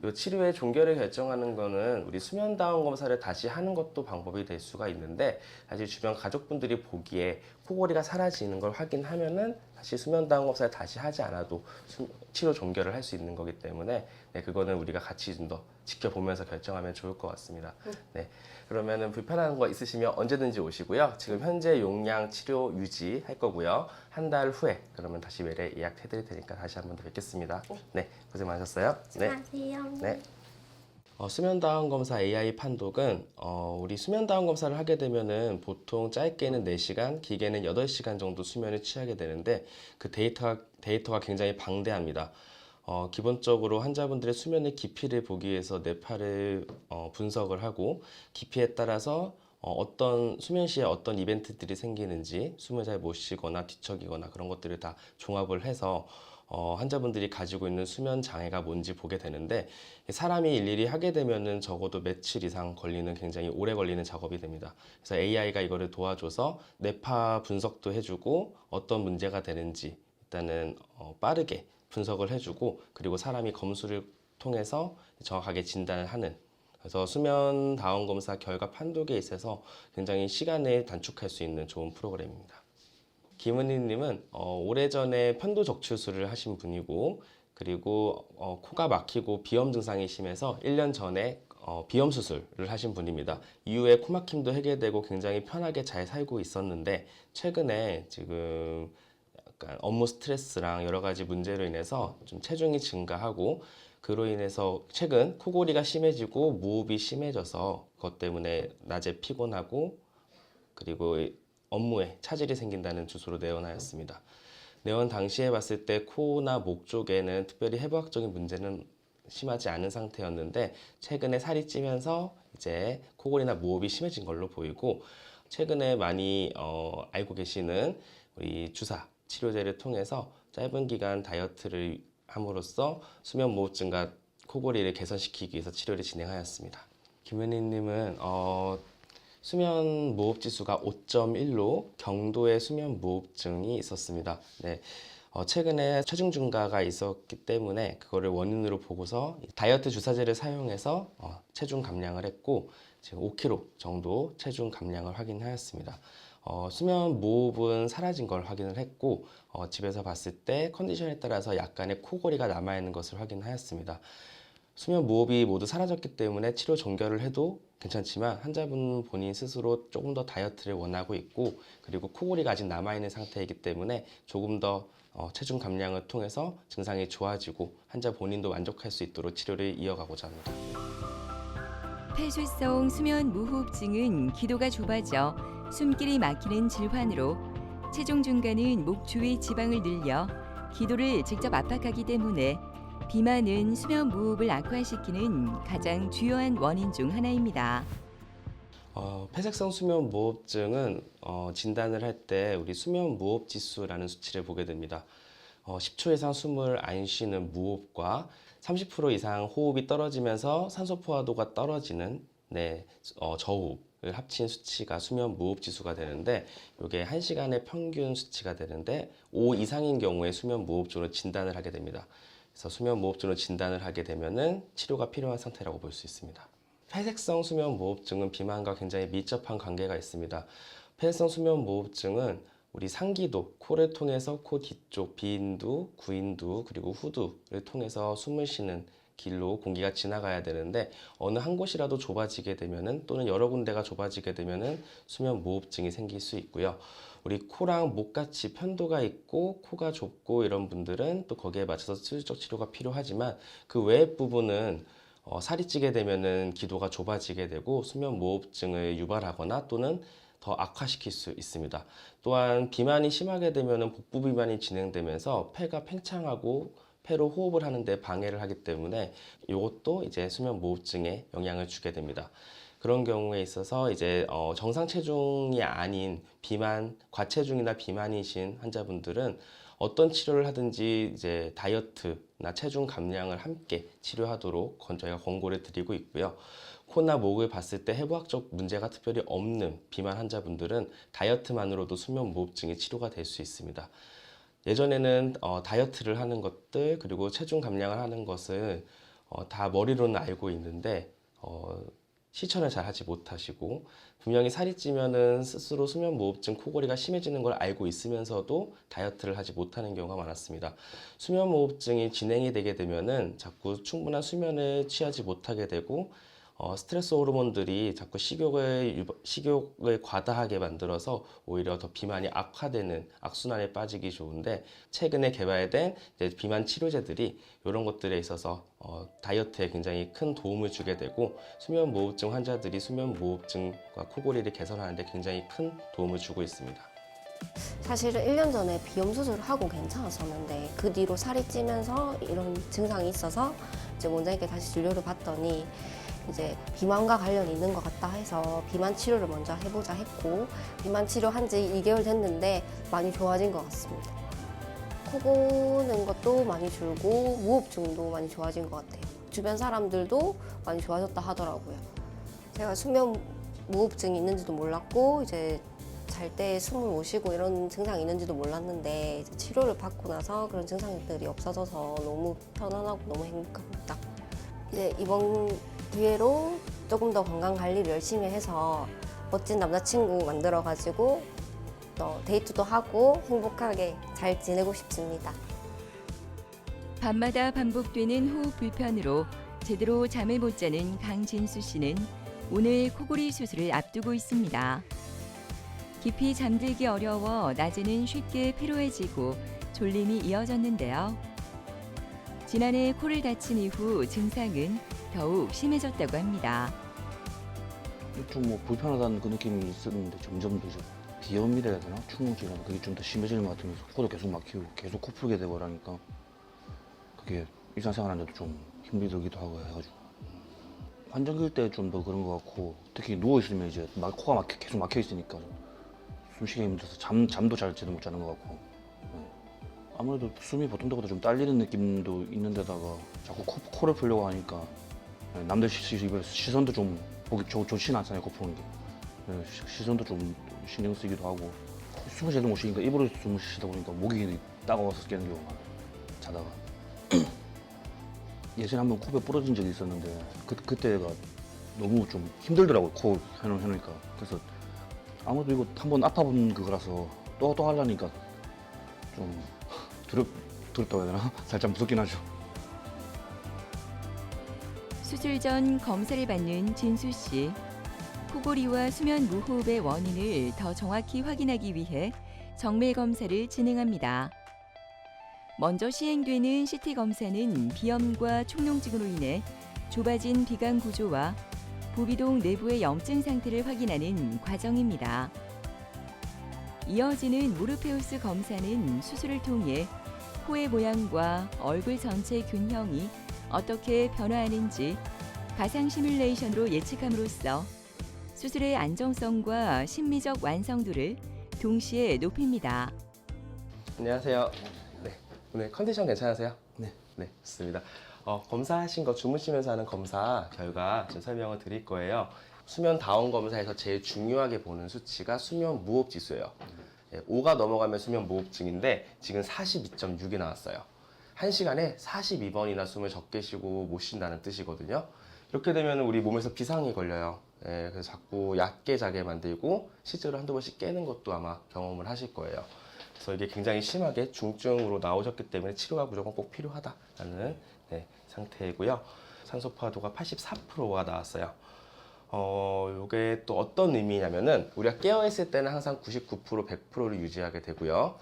이 치료의 종결을 결정하는 거는 우리 수면 다운 검사를 다시 하는 것도 방법이 될 수가 있는데 사실 주변 가족분들이 보기에 코골이가 사라지는 걸 확인하면은 사실 수면 다운 검사를 다시 하지 않아도 치료 종결을 할 수 있는 거기 때문에 그거는 우리가 같이 좀 더 지켜보면서 결정하면 좋을 것 같습니다. 네, 그러면은 불편한 거 있으시면 언제든지 오시고요. 지금 현재 용량 치료 유지할 거고요. 한 달 후에 그러면 다시 외래 예약해 드릴 테니까 다시 한 번 더 뵙겠습니다. 네, 고생 많으셨어요. 네. 안녕하세요. 네. 수면 다운 검사 AI 판독은 우리 수면 다운 검사를 하게 되면은 보통 짧게는 4시간, 길게는 8시간 정도 수면을 취하게 되는데 그 데이터가 굉장히 방대합니다. 기본적으로 환자분들의 수면의 깊이를 보기 위해서 뇌파를 분석을 하고 깊이에 따라서 어떤 수면 시에 어떤 이벤트들이 생기는지 숨을 잘 못 쉬거나 뒤척이거나 그런 것들을 다 종합을 해서 환자분들이 가지고 있는 수면 장애가 뭔지 보게 되는데 사람이 일일이 하게 되면은 적어도 며칠 이상 걸리는 굉장히 오래 걸리는 작업이 됩니다. 그래서 AI가 이거를 도와줘서 뇌파 분석도 해주고 어떤 문제가 되는지 일단은 빠르게 분석을 해주고 그리고 사람이 검수를 통해서 정확하게 진단을 하는 그래서 수면 다운 검사 결과 판독에 있어서 굉장히 시간을 단축할 수 있는 좋은 프로그램입니다. 김은희님은 오래전에 편도 적출술을 하신 분이고 그리고 코가 막히고 비염 증상이 심해서 1년 전에 비염 수술을 하신 분입니다. 이후에 코막힘도 해결되고 굉장히 편하게 잘 살고 있었는데 최근에 지금 약간 업무 스트레스랑 여러 가지 문제로 인해서 좀 체중이 증가하고 그로 인해서 최근 코골이가 심해지고 무호흡이 심해져서 그것 때문에 낮에 피곤하고 그리고 업무에 차질이 생긴다는 주소로 내원하였습니다. 내원 당시에 봤을 때 코나 목 쪽에는 특별히 해부학적인 문제는 심하지 않은 상태였는데 최근에 살이 찌면서 이제 코골이나 무호흡이 심해진 걸로 보이고 최근에 많이 알고 계시는 우리 주사 치료제를 통해서 짧은 기간 다이어트를 함으로써 수면 무호흡증과 코골이를 개선시키기 위해서 치료를 진행하였습니다. 김은희님은 수면 무호흡 지수가 5.1로 경도의 수면 무호흡증이 있었습니다. 네. 최근에 체중 증가가 있었기 때문에 그거를 원인으로 보고서 다이어트 주사제를 사용해서 체중 감량을 했고 지금 5kg 정도 체중 감량을 확인하였습니다. 수면 무호흡은 사라진 걸 확인을 했고 집에서 봤을 때 컨디션에 따라서 약간의 코골이가 남아있는 것을 확인하였습니다. 수면 무호흡이 모두 사라졌기 때문에 치료 종결을 해도 괜찮지만 환자분 본인 스스로 조금 더 다이어트를 원하고 있고 그리고 코골이가 아직 남아있는 상태이기 때문에 조금 더 체중 감량을 통해서 증상이 좋아지고 환자 본인도 만족할 수 있도록 치료를 이어가고자 합니다. 폐쇄성 수면 무호흡증은 기도가 좁아져 숨길이 막히는 질환으로 체중 증가는 목 주위 지방을 늘려 기도를 직접 압박하기 때문에 비만은 수면 무호흡을 악화시키는 가장 주요한 원인 중 하나입니다. 폐쇄성 수면 무호흡증은 진단을 할 때 우리 수면 무호흡 지수라는 수치를 보게 됩니다. 10초 이상 숨을 안 쉬는 무호흡과 30% 이상 호흡이 떨어지면서 산소 포화도가 떨어지는 저호흡을 합친 수치가 수면 무호흡 지수가 되는데 이게 1시간의 평균 수치가 되는데 5 이상인 경우에 수면 무호흡증으로 진단을 하게 됩니다. 그래서 수면 무호흡증으로 진단을 하게 되면은 치료가 필요한 상태라고 볼 수 있습니다. 폐쇄성 수면 무호흡증은 비만과 굉장히 밀접한 관계가 있습니다. 폐쇄성 수면 무호흡증은 우리 상기도, 코를 통해서 코 뒤쪽 비인두, 구인두, 그리고 후두를 통해서 숨을 쉬는 길로 공기가 지나가야 되는데 어느 한 곳이라도 좁아지게 되면은 또는 여러 군데가 좁아지게 되면은 수면 무호흡증이 생길 수 있고요. 우리 코랑 목같이 편도가 있고 코가 좁고 이런 분들은 또 거기에 맞춰서 수술적 치료가 필요하지만 그 외의 부분은 살이 찌게 되면은 기도가 좁아지게 되고 수면 무호흡증을 유발하거나 또는 더 악화시킬 수 있습니다. 또한 비만이 심하게 되면은 복부 비만이 진행되면서 폐가 팽창하고 폐로 호흡을 하는데 방해를 하기 때문에 이것도 이제 수면 무호흡증에 영향을 주게 됩니다. 그런 경우에 있어서 이제 정상 체중이 아닌 비만, 과체중이나 비만이신 환자분들은 어떤 치료를 하든지 이제 다이어트나 체중 감량을 함께 치료하도록 저희가 권고를 드리고 있고요. 코나 목을 봤을 때 해부학적 문제가 특별히 없는 비만 환자분들은 다이어트만으로도 수면 무호흡증이 치료가 될 수 있습니다. 예전에는 다이어트를 하는 것들 그리고 체중 감량을 하는 것을 다 머리로는 알고 있는데 실천을 잘 하지 못하시고 분명히 살이 찌면은 스스로 수면 무호흡증 코골이가 심해지는 걸 알고 있으면서도 다이어트를 하지 못하는 경우가 많았습니다. 수면 무호흡증이 진행이 되게 되면은 자꾸 충분한 수면을 취하지 못하게 되고 스트레스 호르몬들이 자꾸 식욕을 과다하게 만들어서 오히려 더 비만이 악화되는 악순환에 빠지기 좋은데 최근에 개발된 이제 비만 치료제들이 이런 것들에 있어서 다이어트에 굉장히 큰 도움을 주게 되고 수면 무호흡증 환자들이 수면 무호흡증과 코골이를 개선하는 데 굉장히 큰 도움을 주고 있습니다. 사실은 1년 전에 비염 수술을 하고 괜찮았었는데 그 뒤로 살이 찌면서 이런 증상이 있어서 이제 원장님께 다시 진료를 받더니 이제 비만과 관련이 있는 것 같다 해서 비만 치료를 먼저 해보자 했고 비만 치료한 지 2개월 됐는데 많이 좋아진 것 같습니다. 코 고는 것도 많이 줄고 무호흡증도 많이 좋아진 것 같아요. 주변 사람들도 많이 좋아졌다 하더라고요. 제가 수면 무호흡증이 있는지도 몰랐고 이제 잘 때 숨을 못 쉬고 이런 증상이 있는지도 몰랐는데 이제 치료를 받고 나서 그런 증상들이 없어져서 너무 편안하고 너무 행복합니다. 이제 이번 기회로 조금 더 건강 관리를 열심히 해서 멋진 남자친구 만들어가지고 또 데이트도 하고 행복하게 잘 지내고 싶습니다. 밤마다 반복되는 호흡 불편으로 제대로 잠을 못 자는 강진수 씨는 오늘 코골이 수술을 앞두고 있습니다. 깊이 잠들기 어려워 낮에는 쉽게 피로해지고 졸림이 이어졌는데요. 지난해 코를 다친 이후 증상은 더욱 심해졌다고 합니다. 좀 뭐 불편하다는 그 느낌이 있었는데 점점 더 이제 비염이라 해야 되나? 충농증이나 그게 좀 더 심해지는 것 같으면서 코도 계속 막히고 계속 코 풀게 되고 그러니까 그게 일상생활하는데도 좀 힘이 들기도 하고 해가지고 환절기일 때 좀 더 그런 것 같고 특히 누워있으면 이제 코가 계속 막혀 있으니까 숨쉬기 힘들어서 잠도 잘 제대로 못 자는 것 같고 아무래도 숨이 보통 때보다 좀 딸리는 느낌도 있는데다가 자꾸 코를 풀려고 하니까 남들 시선도 좀 보기 좋진 않잖아요. 코 푸는 게 시선도 좀 신경 쓰기도 하고 숨을 제대로 못 쉬니까 입으로 숨을 쉬다 보니까 목이 따가워서 깨는 경우가 많아요. 자다가 예전에 한번 코뼈 부러진 적이 있었는데 그때가 너무 좀 힘들더라고요. 코 해놓으니까. 그래서 아무래도 이거 한번 아파본 그거라서 또 하려니까 좀 두렵다고 해야 되나? 살짝 무섭긴 하죠. 수술 전 검사를 받는 진수 씨. 코골이와 수면 무호흡의 원인을 더 정확히 확인하기 위해 정밀 검사를 진행합니다. 먼저 시행되는 CT 검사는 비염과 축농증으로 인해 좁아진 비강 구조와 부비동 내부의 염증 상태를 확인하는 과정입니다. 이어지는 모르페우스 검사는 수술을 통해 코의 모양과 얼굴 전체 균형이 어떻게 변화하는지 가상 시뮬레이션으로 예측함으로써 수술의 안정성과 심미적 완성도를 동시에 높입니다. 안녕하세요. 네, 오늘 컨디션 괜찮으세요? 네. 네, 좋습니다. 검사하신 거 주무시면서 하는 검사 결과 좀 설명을 드릴 거예요. 수면 다운 검사에서 제일 중요하게 보는 수치가 수면 무호흡 지수예요. 5가 넘어가면 수면 무호흡증인데 지금 42.6이 나왔어요. 1시간에 42번이나 숨을 적게 쉬고 못 쉰다는 뜻이거든요. 이렇게 되면 우리 몸에서 비상이 걸려요. 그래서 자꾸 얕게 자게 만들고 실제로 한두 번씩 깨는 것도 아마 경험을 하실 거예요. 그래서 이게 굉장히 심하게 중증으로 나오셨기 때문에 치료가 무조건 꼭 필요하다라는 상태이고요. 산소 포화도가 84%가 나왔어요. 이게 또 어떤 의미냐면은 우리가 깨어있을 때는 항상 99%, 100%를 유지하게 되고요.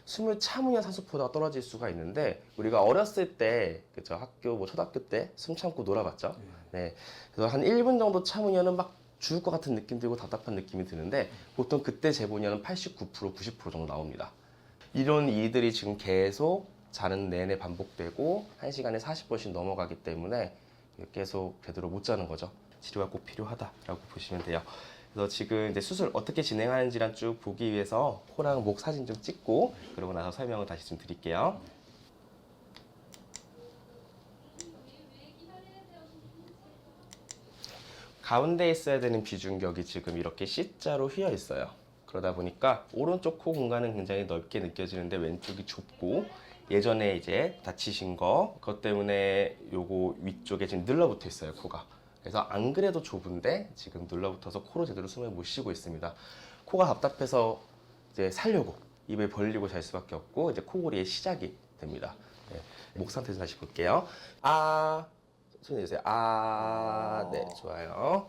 숨을 참으면 산소 포화도가 떨어질 수가 있는데 우리가 어렸을 때, 그죠? 학교, 초등학교 때 숨 참고 놀아봤죠? 네. 그래서 한 1분 정도 참으면은 막 죽을 것 같은 느낌 들고 답답한 느낌이 드는데 보통 그때 재보면은 89%, 90% 정도 나옵니다. 이런 일들이 지금 계속 자는 내내 반복되고 1시간에 40번씩 넘어가기 때문에 계속 제대로 못 자는 거죠. 치료가 꼭 필요하다라고 보시면 돼요. 그래서 지금 이제 수술 어떻게 진행하는지랑 쭉 보기 위해서 코랑 목 사진 좀 찍고 그러고 나서 설명을 다시 좀 드릴게요. 가운데 있어야 되는 비중격이 지금 이렇게 C자로 휘어 있어요. 그러다 보니까 오른쪽 코 공간은 굉장히 넓게 느껴지는데 왼쪽이 좁고 예전에 이제 다치신 그것 때문에 요거 위쪽에 지금 늘러붙어 있어요, 코가. 그래서 안 그래도 좁은데 지금 눌러붙어서 코로 제대로 숨을 못 쉬고 있습니다. 코가 답답해서 이제 살려고 입을 벌리고 잘 수밖에 없고 이제 코골이의 시작이 됩니다. 네, 목 상태 좀 다시 볼게요. 손 내주세요. 네, 좋아요.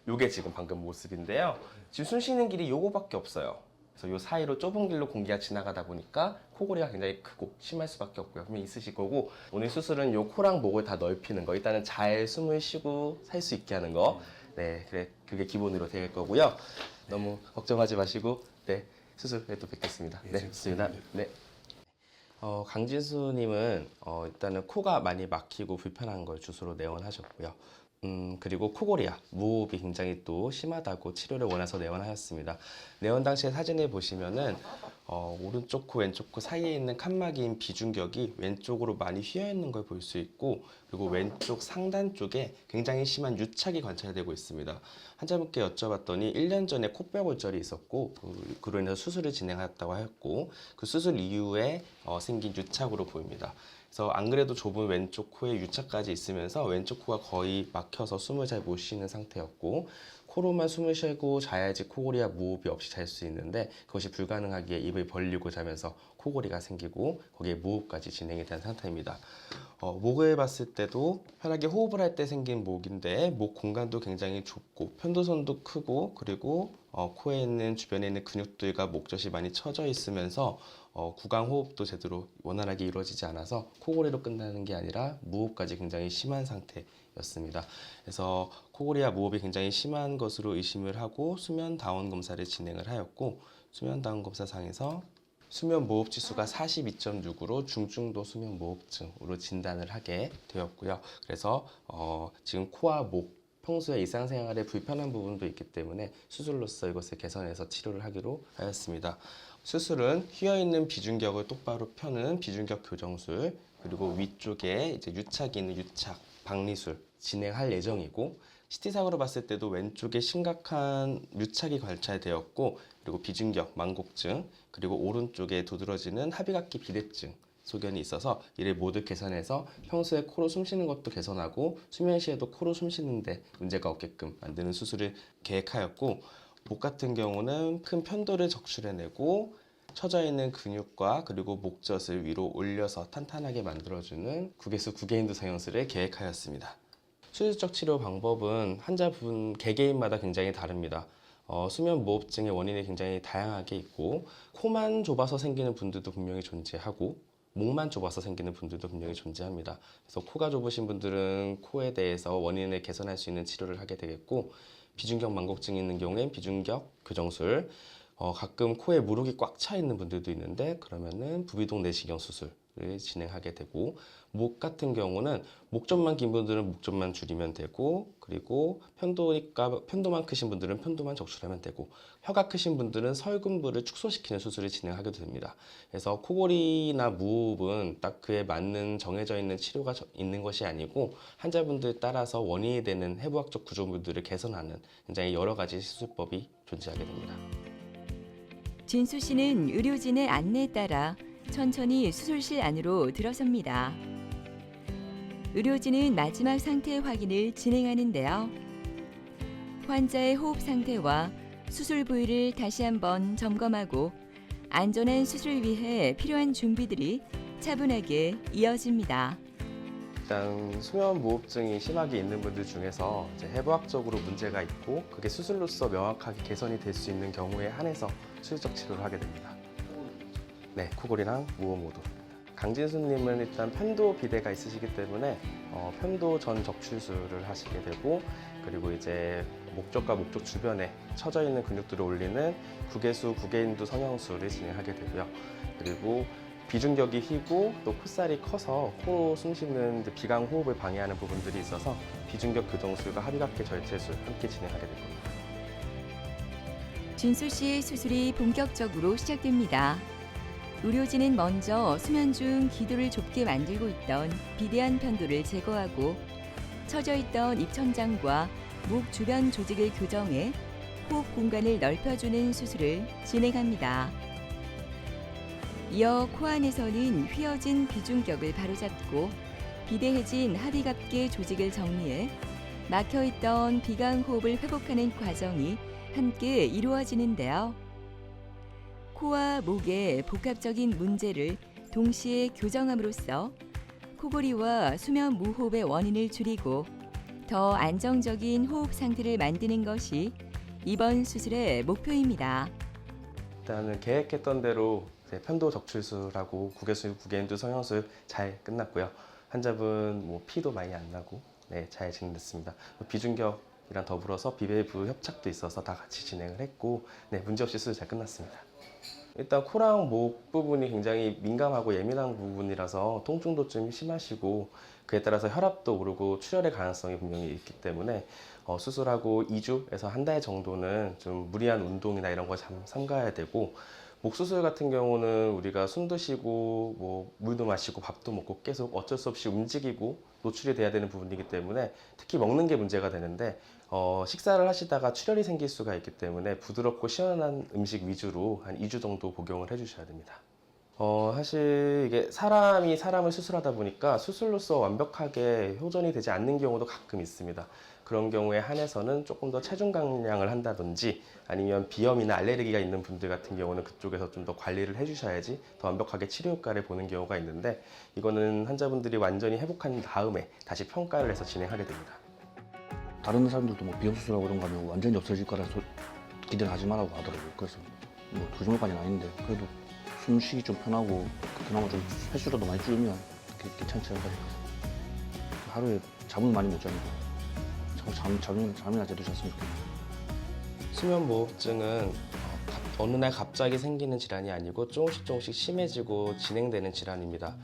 요게 지금 방금 모습인데요. 지금 숨 쉬는 길이 요거밖에 없어요. 그래서 요 사이로 좁은 길로 공기가 지나가다 보니까 코골이가 굉장히 크고 심할 수밖에 없고요. 분명히 있으실 거고 오늘 수술은 요 코랑 목을 다 넓히는 거, 일단은 잘 숨을 쉬고 살 수 있게 하는 거, 네, 그게 기본으로 될 거고요. 너무 걱정하지 마시고, 네, 수술에 또 뵙겠습니다. 네, 좋습니다. 네. 강진수님은 일단은 코가 많이 막히고 불편한 걸 주소로 내원하셨고요. 그리고 코골이야, 무호흡이 굉장히 또 심하다고 치료를 원해서 내원하였습니다. 내원 당시에 사진을 보시면은 오른쪽 코, 왼쪽 코 사이에 있는 칸막이인 비중격이 왼쪽으로 많이 휘어 있는 걸 볼 수 있고, 그리고 왼쪽 상단 쪽에 굉장히 심한 유착이 관찰되고 있습니다. 환자분께 여쭤봤더니 1년 전에 코뼈골절이 있었고 그로 인해서 수술을 진행했다고 하였고, 그 수술 이후에 생긴 유착으로 보입니다. 그래서 안 그래도 좁은 왼쪽 코에 유착까지 있으면서 왼쪽 코가 거의 막혀서 숨을 잘 못 쉬는 상태였고, 코로만 숨을 쉬고 자야지 코골이와 무호흡이 없이 잘 수 있는데 그것이 불가능하기에 입을 벌리고 자면서 코골이가 생기고 거기에 무호흡까지 진행이 된 상태입니다. 목을 봤을 때도 편하게 호흡을 할 때 생긴 목인데 목 공간도 굉장히 좁고 편도선도 크고, 그리고 코에 있는 주변에 있는 근육들과 목젖이 많이 처져 있으면서 구강 호흡도 제대로 원활하게 이루어지지 않아서 코골이로 끝나는 게 아니라 무호흡까지 굉장히 심한 상태였습니다. 그래서 코골이와 무호흡이 굉장히 심한 것으로 의심을 하고 수면 다운 검사를 진행을 하였고, 수면 다운 검사상에서 수면 무호흡 지수가 42.6으로 중증도 수면 무호흡증으로 진단을 하게 되었고요. 그래서 지금 코와 목, 평소에 일상생활에 불편한 부분도 있기 때문에 수술로서 이것을 개선해서 치료를 하기로 하였습니다. 수술은 휘어있는 비중격을 똑바로 펴는 비중격 교정술, 그리고 위쪽에 이제 유착이 있는 유착 박리술 진행할 예정이고, CT상으로 봤을 때도 왼쪽에 심각한 유착이 관찰되었고, 그리고 비중격, 만곡증, 그리고 오른쪽에 두드러지는 합의각기 비대증 소견이 있어서 이를 모두 개선해서 평소에 코로 숨쉬는 것도 개선하고 수면 시에도 코로 숨쉬는데 문제가 없게끔 만드는 수술을 계획하였고, 목 같은 경우는 큰 편도를 적출해내고 처져 있는 근육과 그리고 목젖을 위로 올려서 탄탄하게 만들어주는 국외수 구개인두 성형술을 계획하였습니다. 수술적 치료 방법은 환자분 개개인마다 굉장히 다릅니다. 수면 무호흡증의 원인이 굉장히 다양하게 있고, 코만 좁아서 생기는 분들도 분명히 존재하고 목만 좁아서 생기는 분들도 분명히 존재합니다. 그래서 코가 좁으신 분들은 코에 대해서 원인을 개선할 수 있는 치료를 하게 되겠고, 비중격 만곡증이 있는 경우엔 비중격 교정술, 가끔 코에 무릎이 꽉 차 있는 분들도 있는데 그러면은 부비동 내시경 수술을 진행하게 되고, 목 같은 경우는 목젖만 긴 분들은 목젖만 줄이면 되고, 그리고 편도만 크신 분들은 편도만 적출하면 되고, 혀가 크신 분들은 설근부를 축소시키는 수술을 진행하게 됩니다. 그래서 코골이나 무호흡은 딱 그에 맞는 정해져 있는 치료가 있는 것이 아니고 환자분들 따라서 원인이 되는 해부학적 구조물들을 개선하는 굉장히 여러 가지 수술법이 존재하게 됩니다. 진수 씨는 의료진의 안내에 따라 천천히 수술실 안으로 들어섭니다. 의료진은 마지막 상태 확인을 진행하는데요. 환자의 호흡 상태와 수술 부위를 다시 한번 점검하고 안전한 수술을 위해 필요한 준비들이 차분하게 이어집니다. 일단 수면 무호흡증이 심하게 있는 분들 중에서 이제 해부학적으로 문제가 있고 그게 수술로서 명확하게 개선이 될 수 있는 경우에 한해서 수술적 치료를 하게 됩니다. 네, 코골이랑 무호흡 모두. 강진수님은 일단 편도 비대가 있으시기 때문에 편도 전 적출술을 하시게 되고, 그리고 이제 목젖과 목젖 주변에 처져 있는 근육들을 올리는 국외수 구개인두 성형술을 진행하게 되고요. 그리고 비중격이 휘고 또 콧살이 커서 코로 숨쉬는 비강 호흡을 방해하는 부분들이 있어서 비중격 교정술과 합의각계 절제술 함께 진행하게 될 겁니다. 진수 씨의 수술이 본격적으로 시작됩니다. 의료진은 먼저 수면 중 기도를 좁게 만들고 있던 비대한 편도를 제거하고 처져 있던 입천장과 목 주변 조직을 교정해 호흡 공간을 넓혀주는 수술을 진행합니다. 이어 코 안에서는 휘어진 비중격을 바로잡고 비대해진 합의갑계 조직을 정리해 막혀있던 비강 호흡을 회복하는 과정이 함께 이루어지는데요. 코와 목의 복합적인 문제를 동시에 교정함으로써 코골이와 수면 무호흡의 원인을 줄이고 더 안정적인 호흡 상태를 만드는 것이 이번 수술의 목표입니다. 일단은 계획했던 대로 편도 적출술하고 국외수 구개인두 성형술 잘 끝났고요. 환자분 피도 많이 안 나고 잘 진행됐습니다. 비중격 이랑 더불어서 비밸브 협착도 있어서 다 같이 진행을 했고 네, 문제없이 수술 잘 끝났습니다. 일단 코랑 목 부분이 굉장히 민감하고 예민한 부분이라서 통증도 좀 심하시고 그에 따라서 혈압도 오르고 출혈의 가능성이 분명히 있기 때문에 수술하고 2주에서 한 달 정도는 좀 무리한 운동이나 이런 거 삼가야 되고 목 수술 같은 경우는 우리가 숨도 쉬고 뭐 물도 마시고 밥도 먹고 계속 어쩔 수 없이 움직이고 노출이 돼야 되는 부분이기 때문에 특히 먹는 게 문제가 되는데 식사를 하시다가 출혈이 생길 수가 있기 때문에 부드럽고 시원한 음식 위주로 한 2주 정도 복용을 해주셔야 됩니다. 사실 이게 사람이 사람을 수술하다 보니까 수술로서 완벽하게 호전이 되지 않는 경우도 가끔 있습니다. 그런 경우에 한해서는 조금 더 체중 감량을 한다든지 아니면 비염이나 알레르기가 있는 분들 같은 경우는 그쪽에서 좀 더 관리를 해주셔야지 더 완벽하게 치료 효과를 보는 경우가 있는데 이거는 환자분들이 완전히 회복한 다음에 다시 평가를 해서 진행하게 됩니다. 다른 사람들도 뭐 비염 수술하고 이런 거 하면 완전히 없어질 거라 기대는 하지 말라고 하더라고요. 그래서 뭐 그 정도까지는 아닌데 그래도 숨쉬기 좀 편하고 그나마 좀 횟수라도 많이 줄면 괜찮지 않을까 싶어서 하루에 잠을 많이 못 자니까 잠이나 제대로 잤으면 좋겠네요. 수면무호흡증은 어느 날 갑자기 생기는 질환이 아니고 조금씩 심해지고 진행되는 질환입니다.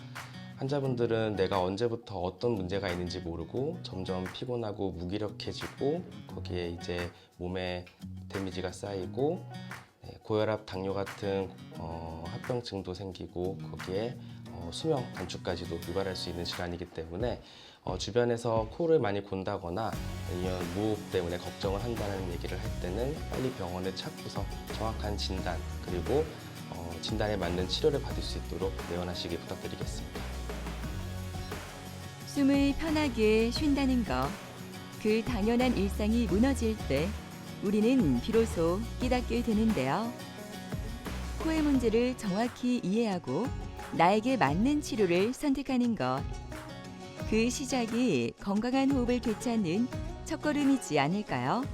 환자분들은 내가 언제부터 어떤 문제가 있는지 모르고 점점 피곤하고 무기력해지고 거기에 이제 몸에 데미지가 쌓이고 고혈압, 당뇨 같은 합병증도 생기고 거기에 수명 단축까지도 유발할 수 있는 질환이기 때문에 주변에서 코를 많이 곤다거나 아니면 무호흡 때문에 걱정을 한다는 얘기를 할 때는 빨리 병원을 찾고서 정확한 진단 그리고 진단에 맞는 치료를 받을 수 있도록 내원하시기 부탁드리겠습니다. 숨을 편하게 쉰다는 것, 그 당연한 일상이 무너질 때 우리는 비로소 깨닫게 되는데요. 코의 문제를 정확히 이해하고 나에게 맞는 치료를 선택하는 것. 그 시작이 건강한 호흡을 되찾는 첫걸음이지 않을까요?